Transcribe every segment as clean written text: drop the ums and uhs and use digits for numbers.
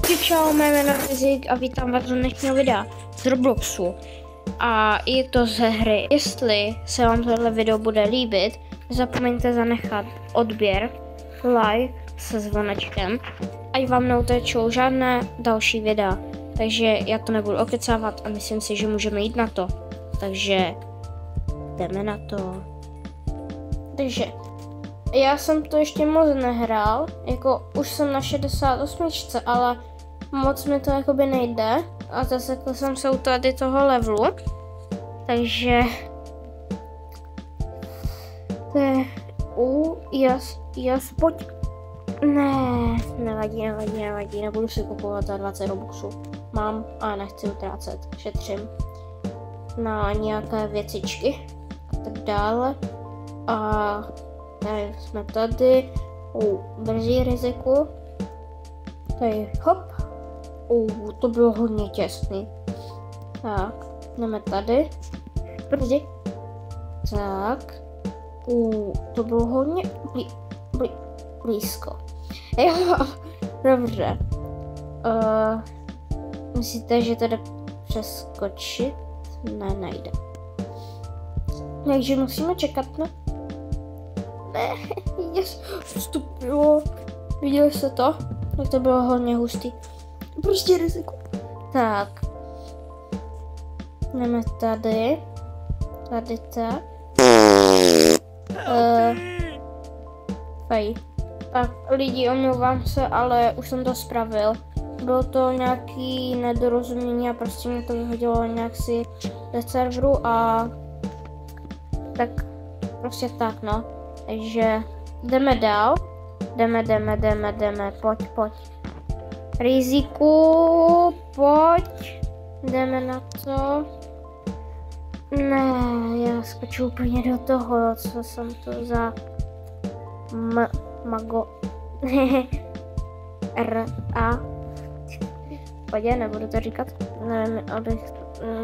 Čau, mé jméno je Rizik a vítám vás do dnešního videa z Robloxu. A je to ze hry. Jestli se vám tohle video bude líbit, nezapomeňte zanechat odběr, like se zvonečkem, ať vám neutečou žádné další videa. Takže já to nebudu okecávat a myslím si, že můžeme jít na to. Takže jdeme na to. Takže já jsem to ještě moc nehrál, jako už jsem na 68, ale moc mi to jakoby nejde a zasekl jsem se u tady toho levelu, takže to je pojď. Ne, nevadí, nebudu si kupovat za 20 robuxů. Mám a nechci utrácet, šetřím na nějaké věcičky a tak dále. A tady jsme tady u brzí riziku. Tady hop. To bylo hodně těsný. Tak, jdeme tady. Brzy. Tak. To bylo hodně blízko. Jo, dobře. Myslíte, že to jde přeskočit? Ne, nejde. Takže musíme čekat na... Ne, vstupilo. Viděli jste to? Tak to bylo hodně hustý. Prostě riziko. Tak. Jdeme tady. Tady tak. Fajn. Tak lidi, omlouvám se, ale už jsem to spravil. Bylo to nějaký nedorozumění a prostě mě to vyhodilo nějak si ze serveru a tak prostě tak no. Takže jdeme dál. Jdeme, pojď. Riziku, pojď. Jdeme na to. Ne, já skoču úplně do toho, co jsem to za mago. R.A. Pojď, nebudu to říkat, nevím, abych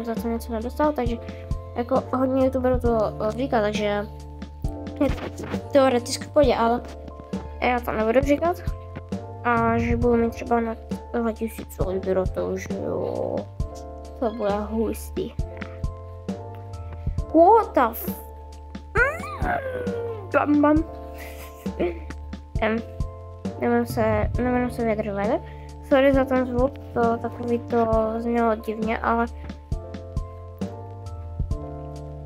za to něco nedostal, takže jako hodně youtuberů to říká, takže teoreticky pojď, ale já to nebudu říkat. A že budu mít třeba na 2000 odběru, to už jo, to bude hustý. What the bam. Nemůžu se vyjadřovat. Sorry za ten zvuk, to takový to znělo divně, ale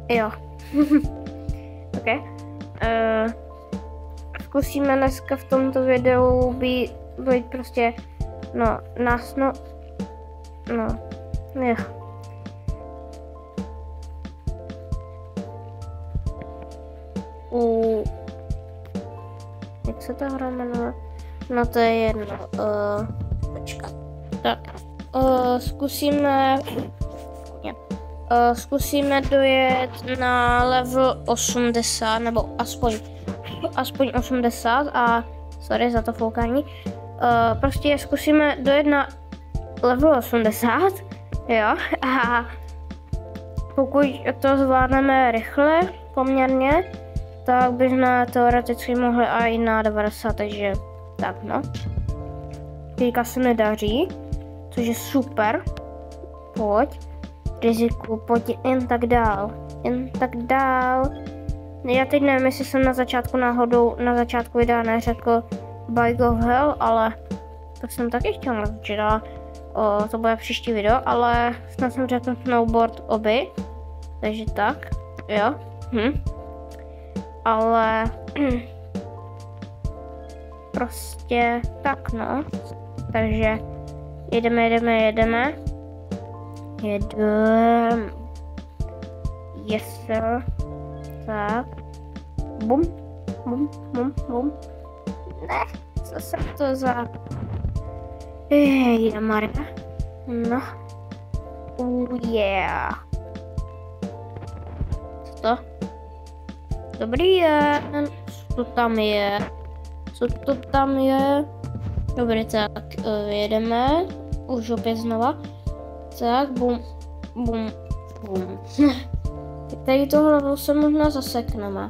jo. Ok. Zkusíme dneska v tomto videu být prostě, jak se ta hra jmenuje? No to je jedno, počkat. Tak, zkusíme dojet na level 80, nebo aspoň 80 a sorry za to foukání. Prostě zkusíme dojet na level 80, jo, a pokud to zvládneme rychle, poměrně, tak bychom teoreticky mohli i na 90, takže tak no. Teďka se mi daří, což je super. Pojď, riziku, pojď jen tak dál. Já teď nevím, jestli jsem na začátku videa neřekl Bike of Hell, ale to jsem taky chtěl naznačit, to bude příští video, ale snad jsem řekl snowboard oby, takže tak, jo, ale prostě tak no, takže jedeme, yes sir, tak, bum, ne, co jsem to za, Maria, no, yeah, co to? Dobrý den, co to tam je, dobrý, tak jedeme, už opět znova, tak bum. Tady tohle se možná zasekneme,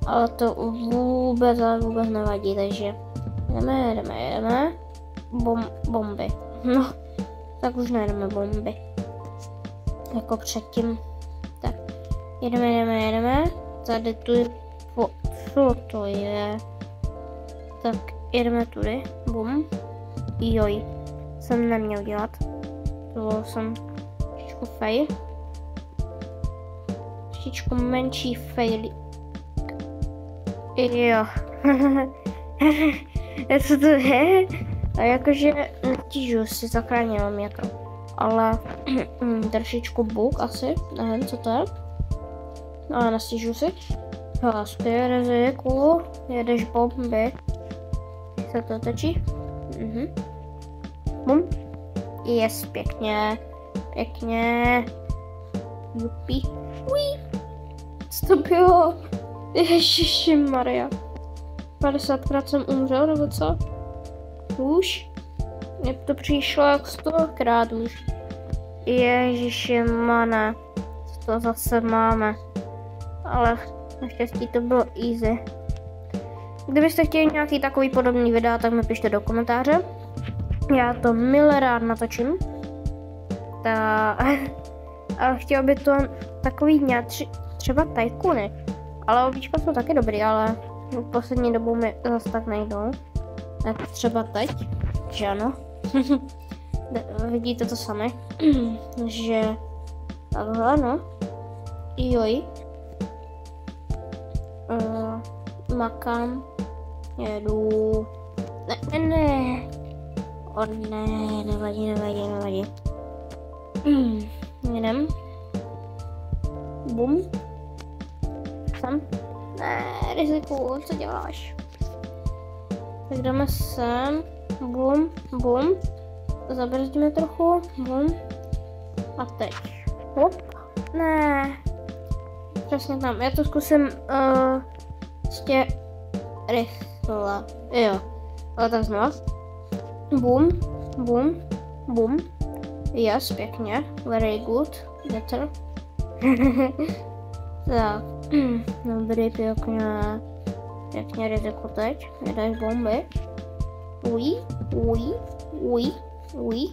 ale to vůbec nevadí, takže jdeme. bomby. No, tak už nejedeme bomby. Jako předtím. Tak, jedeme. Tady tu, co to je? Tak, jedeme tudy, bum. Joj, jsem neměl dělat. To jsem trošičku fail. Trošičku menší fail. Jo. Co to je? A jakože netížu si zachránila metro. Ale trošičku bug asi, nevím co to je. Ale nestížu si. Hlasky, riziku, jedeš bomby. Se to točí. Bum. Yes, pěkně. Jupi. Uí. Co to bylo? Ježišimaria. 50krát jsem umřel, nebo co? Už? Mně to přišlo jak 100krát už. Ježišimane. Co to zase máme? Ale naštěstí to bylo easy. Kdybyste chtěli nějaký takový podobný videa, tak mi pište do komentáře. Já to mile rád natočím. Ale chtěl by to takový nějak třeba tajkuny. Ale ovíčka jsou taky dobrý, ale v poslední dobou mi zase tak nejdou. Tak třeba teď, že ano. Vidíte to sami, že takhle, no. Joj. Makám. Jedu. Ne. O ne, nevadí. Jedem. Bum. Sem. Ne, riziku, co děláš? Tak jdeme sem. Bum. Zabrzdíme trochu. Bum. A teď. Hop. Ne. Přesně tam. Já to zkusím ještě rychle. Jo. Ale tak znova. Bum. Yes, pěkně. Very good. Better. Tak. Dobrý, pěkně riziko teď. Jedeš bomby. Uj.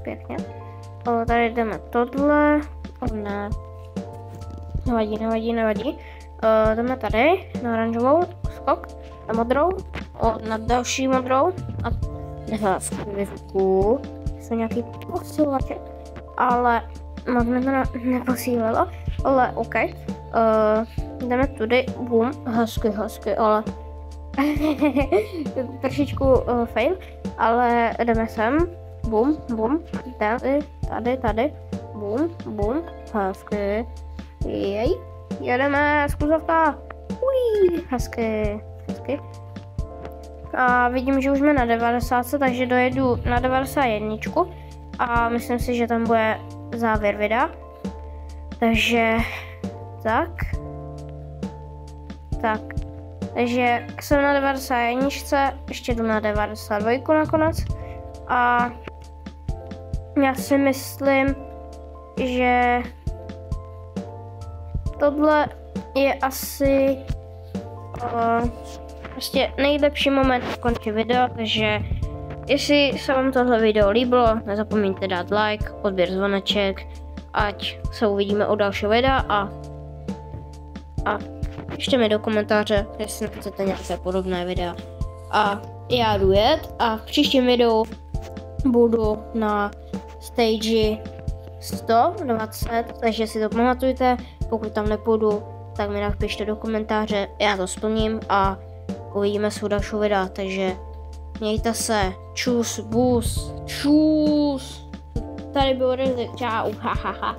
Pěkně. Tady jdeme tohle. Ne. Nevadí. Jdeme tady na oranžovou. Skok. Na modrou. Na další modrou. A nechá v květku. Jsou nějaký posilovače. Ale moc mi to neposílilo. Ale OK. Jdeme tudy. Bum. Hezky, ale trošičku fail. Ale jdeme sem. Bum. Tady. Bum. Hezky. Jej. Jedeme, zkusovka. Hezky. A vidím, že už jsme na 90, takže dojedu na 91. A myslím si, že tam bude závěr videa. Takže tak. Takže jsem na 91, ještě jdu na 92 nakonec. A já si myslím, že tohle je asi prostě nejlepší moment končit video, takže jestli se vám tohle video líbilo, nezapomeňte dát like, odběr, zvoneček, ať se uvidíme u dalšího videa a pište mi do komentáře, jestli chcete nějaké podobné videa. A já jdu jet a v příštím videu budu na stage 120, takže si to pamatujte, pokud tam nepůjdu, tak mi napište do komentáře, já to splním a uvidíme se u dalšího videa, takže mějte se, čus, bus, čus, tady byl Rizik, čau, hahaha.